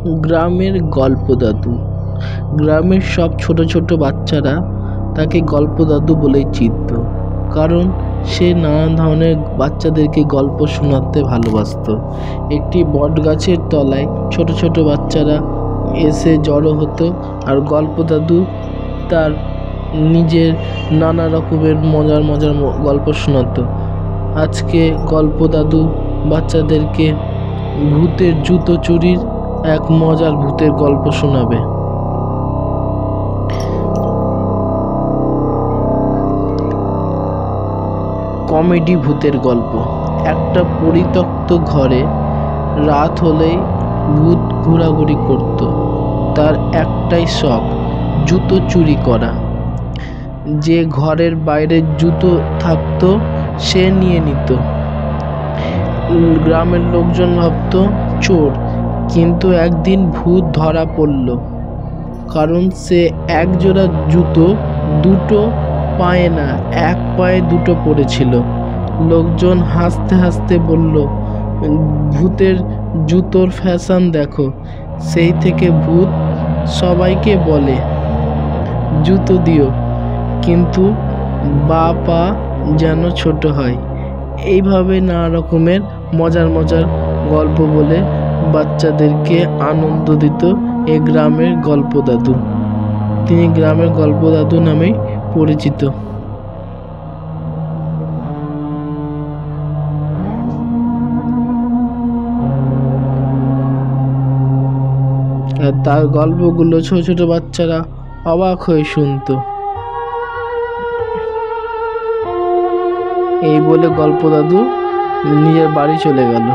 গ্রামের গল্প দাদু। গ্রামের সব ছোট ছোট বাচ্চারা তাকে গল্প দাদু বলেই চিনত, কারণ সে নানা ধরনের বাচ্চাদেরকে গল্প শোনাতে ভালোবাসতো। একটি বট গাছের তলায় ছোট ছোট বাচ্চারা এসে জড়ো হতো আর গল্প দাদু তার নিজের নানা রকমের মজার মজার গল্প শোনাতো। আজকে গল্প দাদু বাচ্চাদেরকে ভূতের জুতো চুরির এক মজার ভূতের গল্প শোনাবে। কমেডি ভূতের গল্প। একটা পরিত্যক্ত ঘরে রাত হলেই ভূত ঘোরাঘুরি করত। তার একটাই শখ, জুতো চুরি করা। যে ঘরের বাইরে জুতো থাকতো সে নিয়ে নিত। গ্রামের লোকজন ভাবতো চোর, কিন্তু একদিন ভূত ধরা পড়ল, কারণ সে এক জোড়া জুতো দুটো পায়ে না, এক পায়ে দুটো পরেছিল। লোকজন হাসতে হাসতে বলল, ভূতের জুতোর ফ্যাশন দেখো। সেই থেকে ভূত সবাইকে বলে, জুতো দিও, কিন্তু বা পা যেন ছোট হয়। এইভাবে নানা রকমের মজার মজার গল্প বলে বাচ্চাদেরকে আনন্দ দিত এই গ্রামের গল্প দাদু। তিনি গ্রামের গল্প দাদু নামে পরিচিত। আর তার গল্পগুলো ছোট ছোট বাচ্চারা অবাক হয়ে শুনতো। এই বলে গল্প দাদু নিজের বাড়ি চলে গেল।